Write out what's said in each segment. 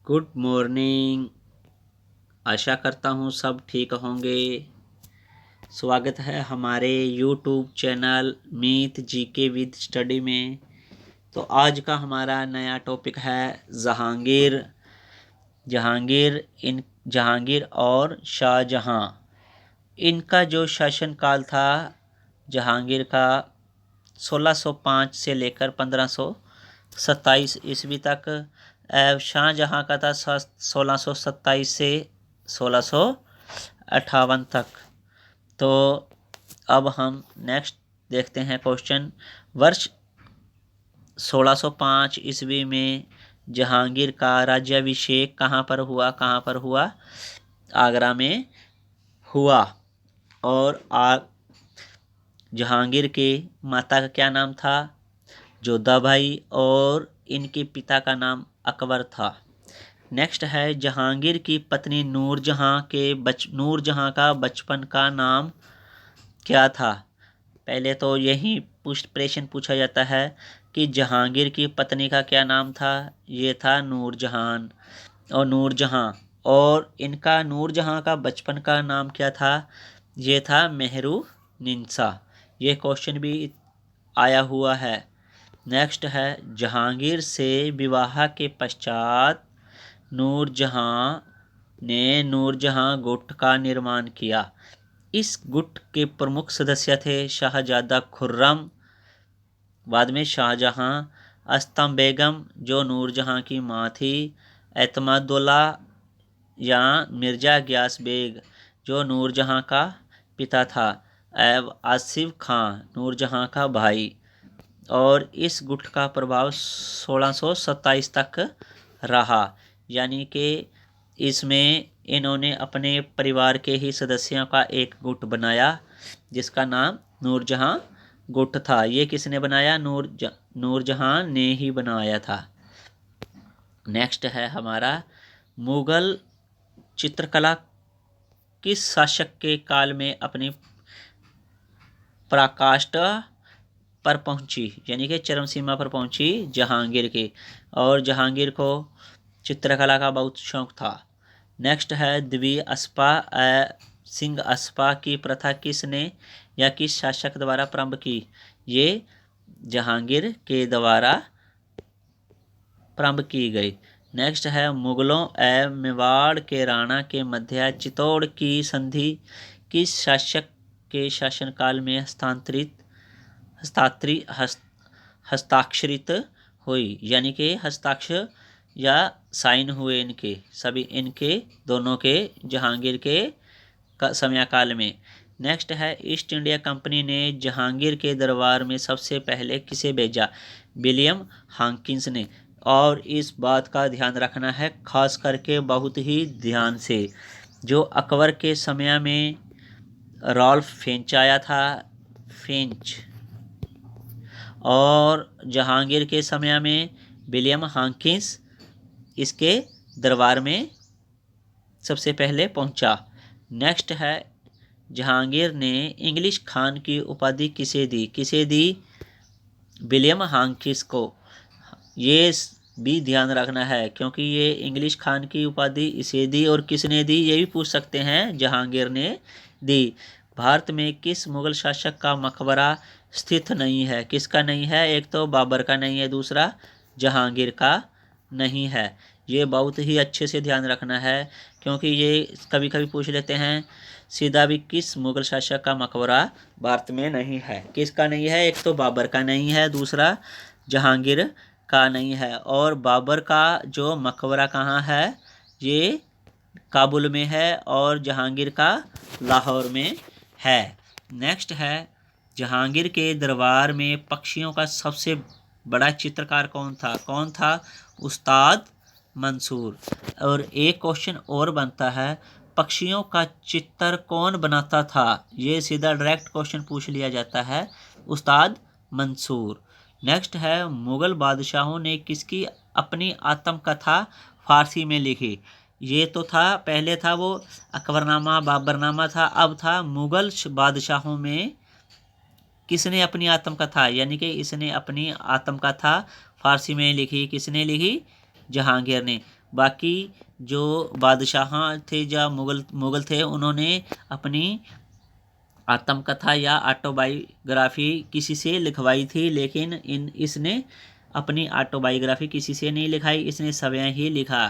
Good morning. आशा करता हूँ सब ठीक होंगे। स्वागत है हमारे YouTube channel Meet GK with study में। तो आज का हमारा नया टॉपिक है जहांगीर। जहांगीर और शाहजहां। इनका जो शासनकाल था जहांगीर का 1605 से लेकर 1527 ईस्वी तक। शाहजहां का था 1627 से 1658 तक। तो अब हम नेक्स्ट देखते हैं क्वेश्चन। वर्ष 1605 ईस्वी में जहांगीर का राज्याभिषेक कहाँ पर हुआ? आगरा में हुआ। और जहांगीर के माता का क्या नाम था? जोधाबाई। और इनके पिता का नाम अकबर था। नेक्स्ट है जहांगीर की पत्नी नूरजहां का बचपन का नाम क्या था? पहले तो यही प्रश्न पूछा जाता है कि जहांगीर की पत्नी का क्या नाम था। ये था नूरजहां। और इनका नूरजहां का बचपन का नाम क्या था? ये था मेहरुनिसा। ये क्वेश्चन भी आया हुआ है। नेक्स्ट है जहांगीर से विवाह के पश्चात नूरजहां ने नूरजहां गुट का निर्माण किया। इस गुट के प्रमुख सदस्य थे शाहजादा खुर्रम, बाद में शाहजहां, अस्तम बेगम जो नूरजहां की माँ थी, एतमादुल्ला या मिर्जा ग्यास बेग जो नूरजहां का पिता था, आसिफ खां नूरजहां का भाई। और इस गुट का प्रभाव 1627 तक रहा। यानी कि इसमें इन्होंने अपने परिवार के ही सदस्यों का एक गुट बनाया जिसका नाम नूरजहां गुट था। ये किसने बनाया? नूरजहां ने ही बनाया था। नेक्स्ट है हमारा मुगल चित्रकला किस शासक के काल में अपनी पराकाष्ठा पर पहुंची, यानी कि चरम सीमा पर पहुंची जहांगीर की। और जहांगीर को चित्रकला का बहुत शौक था। नेक्स्ट है सिंह अस्पा की प्रथा किसने या किस शासक द्वारा प्रारंभ की? ये जहांगीर के द्वारा प्रारंभ की गई। नेक्स्ट है मुगलों एवं मेवाड़ के राणा के मध्य चित्तौड़ की संधि किस शासक के शासनकाल में हस्ताक्षरित हुई, यानी कि हस्ताक्षर या साइन हुए इनके दोनों के जहांगीर के समयकाल में। नेक्स्ट है ईस्ट इंडिया कंपनी ने जहांगीर के दरबार में सबसे पहले किसे भेजा? विलियम हॉकिंस ने। और इस बात का ध्यान रखना है खास करके बहुत ही ध्यान से, जो अकबर के समय में रॉल्फ फिंच आया था, और जहांगीर के समय में विलियम हॉकिंस इसके दरबार में सबसे पहले पहुंचा। नेक्स्ट है जहांगीर ने इंग्लिश खान की उपाधि किसे दी? विलियम हॉकिंस को। ये भी ध्यान रखना है क्योंकि ये इंग्लिश खान की उपाधि इसे दी और किसने दी ये भी पूछ सकते हैं। जहांगीर ने दी। भारत में किस मुगल शासक का मकबरा स्थित नहीं है? किसका नहीं है? एक तो बाबर का नहीं है, दूसरा जहांगीर का नहीं है। ये बहुत ही अच्छे से ध्यान रखना है क्योंकि ये कभी कभी पूछ लेते हैं सीधा भी किस मुगल शासक का मकबरा भारत में नहीं है। किसका नहीं है? एक तो बाबर का नहीं है, दूसरा जहांगीर का नहीं है। और बाबर का जो मकबरा कहाँ है? ये काबुल में है और जहांगीर का लाहौर में है। नेक्स्ट है जहांगीर के दरबार में पक्षियों का सबसे बड़ा चित्रकार कौन था? उस्ताद मंसूर। और एक क्वेश्चन और बनता है पक्षियों का चित्र कौन बनाता था? ये सीधा डायरेक्ट क्वेश्चन पूछ लिया जाता है, उस्ताद मंसूर। नेक्स्ट है मुगल बादशाहों ने किसकी अपनी आत्मकथा फारसी में लिखी? ये तो था, पहले था वो अकबरनामा बाबरनामा था, अब था मुगल बादशाहों में किसने अपनी आत्मकथा, यानी कि इसने अपनी आत्मकथा फारसी में लिखी। किसने लिखी? जहांगीर ने। बाकी जो बादशाह थे या मुग़ल थे, उन्होंने अपनी आत्मकथा या ऑटोबायोग्राफी किसी से लिखवाई थी, लेकिन इसने अपनी ऑटोबायोग्राफी किसी से नहीं लिखाई, इसने स्वयं ही लिखा।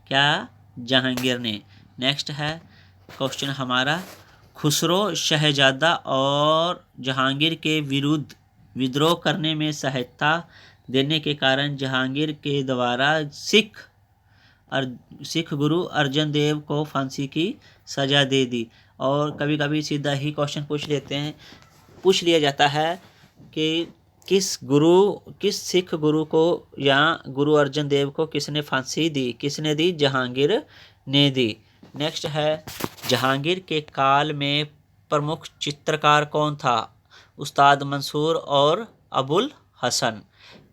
क्या? जहांगीर ने। नेक्स्ट है क्वेश्चन हमारा, खुसरो शहजादा और जहांगीर के विरुद्ध विद्रोह करने में सहायता देने के कारण जहांगीर के द्वारा सिख गुरु अर्जन देव को फांसी की सजा दे दी। और कभी कभी सीधा ही क्वेश्चन पूछ लिया जाता है कि किस सिख गुरु को या गुरु अर्जन देव को किसने फांसी दी? किसने दी? जहांगीर ने दी। नेक्स्ट है, जहांगीर के काल में प्रमुख चित्रकार कौन था? उस्ताद मंसूर और अबुल हसन।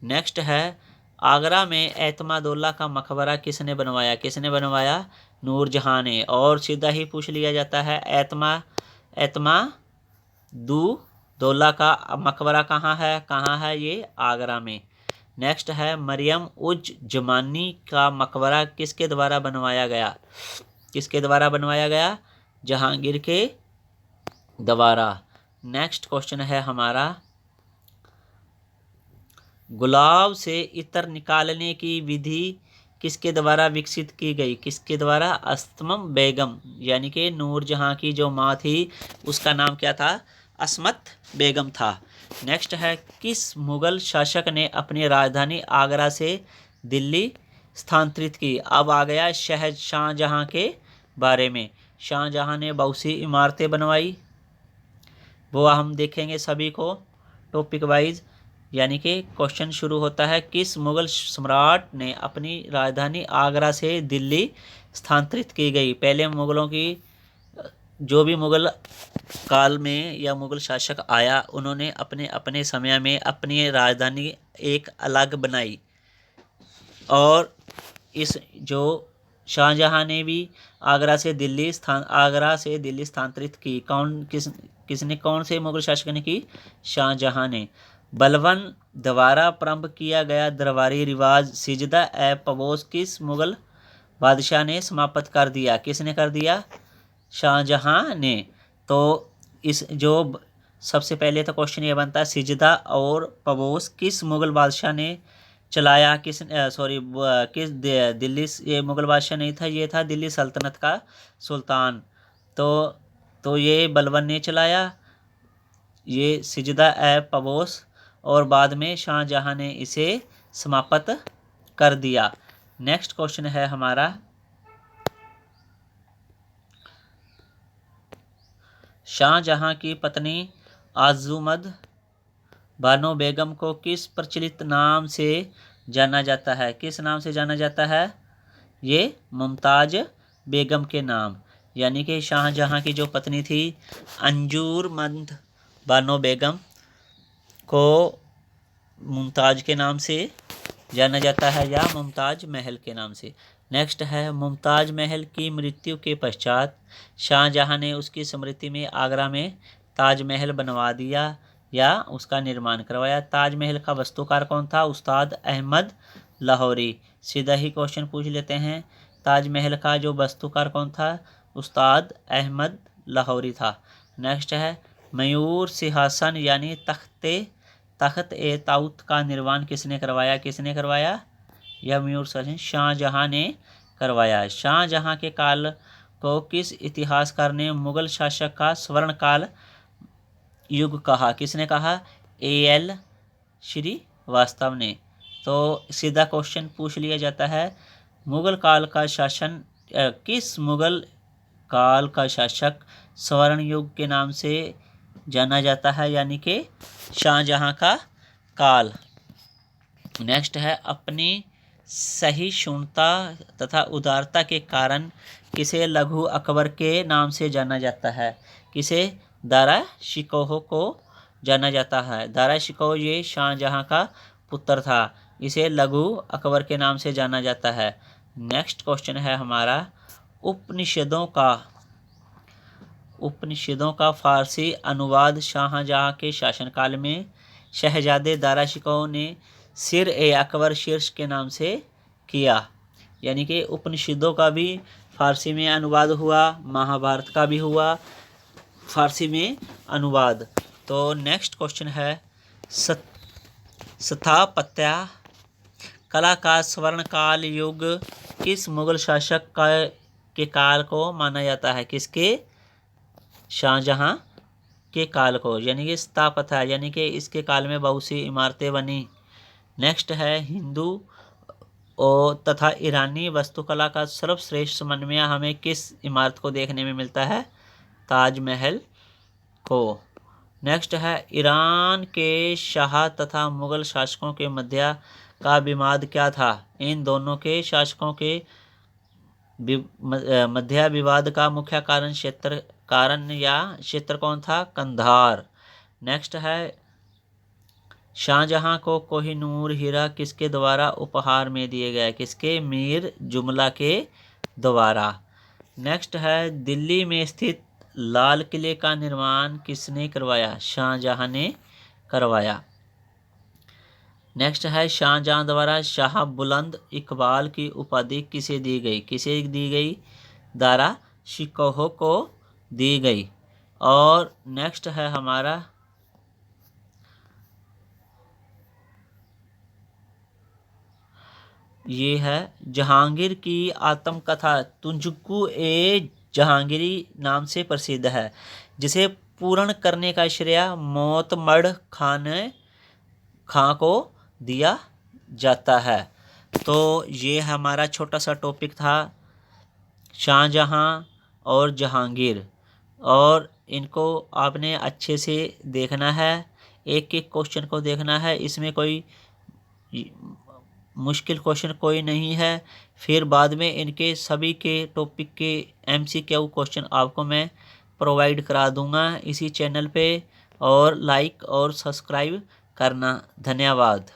नेक्स्ट है, आगरा में एतमादुल्ला का मकबरा किसने बनवाया? किसने बनवाया? नूरजहां ने। और सीधा ही पूछ लिया जाता है, एतमादुद्दौला का मकबरा कहाँ है? ये आगरा में। नेक्स्ट है, मरियम उज जमानी का मकबरा किसके द्वारा बनवाया गया? किसके द्वारा बनवाया गया? जहांगीर के द्वारा। नेक्स्ट क्वेश्चन है हमारा, गुलाब से इत्र निकालने की विधि किसके द्वारा विकसित की गई? किसके द्वारा? अस्मत बेगम, यानी कि नूरजहां की जो माँ थी उसका नाम क्या था? अस्मत बेगम था। नेक्स्ट है, किस मुगल शासक ने अपनी राजधानी आगरा से दिल्ली स्थानांतरित की? अब आ गया शाहजहां के बारे में। शाहजहां ने बहुत सी इमारतें बनवाई, वो हम देखेंगे सभी को टॉपिक वाइज। यानी कि क्वेश्चन शुरू होता है, किस मुगल सम्राट ने अपनी राजधानी आगरा से दिल्ली स्थानांतरित की गई? पहले मुगलों की जो भी मुगल काल में या मुगल शासक आया, उन्होंने अपने अपने समय में अपनी राजधानी एक अलग बनाई। और इस जो शाहजहां ने भी आगरा से दिल्ली स्थानांतरित की। किसने? कौन से मुगल शासक ने की? शाहजहां ने। बलबन द्वारा प्रारंभ किया गया दरबारी रिवाज सिजदा ए पबोस किस मुगल बादशाह ने समाप्त कर दिया? किसने कर दिया? शाहजहां ने। तो इस जो सबसे पहले तो क्वेश्चन ये बनता है, सिजदा और पबोस किस मुगल बादशाह ने चलाया? किस दिल्ली, ये मुगल बादशाह नहीं था, ये था दिल्ली सल्तनत का सुल्तान। तो ये बलबन ने चलाया, ये सिजदा ए पबोस, और बाद में शाहजहां ने इसे समाप्त कर दिया। नेक्स्ट क्वेश्चन है हमारा, शाहजहां की पत्नी आज़ुमद बानो बेगम को किस प्रचलित नाम से जाना जाता है? किस नाम से जाना जाता है? ये मुमताज बेगम के नाम। यानी कि शाहजहां की जो पत्नी थी अंजुमंद बानो बेगम को मुमताज के नाम से जाना जाता है, या मुमताज महल के नाम से। नेक्स्ट है, मुमताज महल की मृत्यु के पश्चात शाहजहां ने उसकी स्मृति में आगरा में ताजमहल बनवा दिया या उसका निर्माण करवाया। ताजमहल का वास्तुकार कौन था? उस्ताद अहमद लाहौरी। सीधा ही क्वेश्चन पूछ लेते हैं, ताजमहल का जो वास्तुकार कौन था? उस्ताद अहमद लाहौरी था। नेक्स्ट है, मयूर सिंहासन यानी तख्त ए ताउत का निर्माण किसने करवाया? किसने करवाया? यह मयूर सिंहासन शाहजहां ने करवाया। शाहजहां के काल को किस इतिहासकार ने मुगल शासक का स्वर्ण काल युग कहा? किसने कहा? A.L. श्रीवास्तव ने। तो सीधा क्वेश्चन पूछ लिया जाता है, मुगल काल का शासन किस मुगल काल का शासक स्वर्ण युग के नाम से जाना जाता है? यानी कि शाहजहां का काल। नेक्स्ट है, अपनी सहिष्णुता तथा उदारता के कारण किसे लघु अकबर के नाम से जाना जाता है? किसे? दारा शिकोह को जाना जाता है। दारा शिकोह ये शाहजहां का पुत्र था, इसे लघु अकबर के नाम से जाना जाता है। नेक्स्ट क्वेश्चन है हमारा, उपनिषदों का फारसी अनुवाद शाहजहां के शासनकाल में शहजादे दारा शिकोह ने सिर ए अकबर शीर्ष के नाम से किया। यानी कि उपनिषदों का भी फारसी में अनुवाद हुआ, महाभारत का भी हुआ फारसी में अनुवाद। तो नेक्स्ट क्वेश्चन है स्थापत्य कला का स्वर्ण काल युग किस मुगल शासक के काल को माना जाता है? किसके? शाहजहां के काल को, यानी कि स्थापत्य यानी कि इसके काल में बहुत सी इमारतें बनी। नेक्स्ट है हिंदू और तथा ईरानी वास्तुकला का सर्वश्रेष्ठ समन्वय हमें किस इमारत को देखने में मिलता है? ताजमहल को। नेक्स्ट है ईरान के शाह तथा मुगल शासकों के मध्य का विवाद क्या था? इन दोनों के शासकों के मध्य विवाद का मुख्य क्षेत्र कौन था? कंधार। नेक्स्ट है शाहजहां को कोहिनूर हीरा किसके द्वारा उपहार में दिए गए? किसके? मीर जुमला के द्वारा। नेक्स्ट है दिल्ली में स्थित लाल किले का निर्माण किसने करवाया? शाहजहां ने करवाया। नेक्स्ट है शाहजहां द्वारा शाह बुलंद इकबाल की उपाधि किसे दी गई? किसे दी गई? दारा शिकोह को दी गई। और नेक्स्ट है हमारा ये है जहांगीर की आत्मकथा तुंजकू ए जहांगीरी नाम से प्रसिद्ध है, जिसे पूर्ण करने का श्रेय मोतमड़ खां को दिया जाता है। तो ये हमारा छोटा सा टॉपिक था शाहजहां और जहांगीर, और इनको आपने अच्छे से देखना है, एक एक क्वेश्चन को देखना है। इसमें कोई मुश्किल क्वेश्चन कोई नहीं है। फिर बाद में इनके सभी के टॉपिक के MCQ क्वेश्चन आपको मैं प्रोवाइड करा दूंगा इसी चैनल पे, और लाइक और सब्सक्राइब करना। धन्यवाद।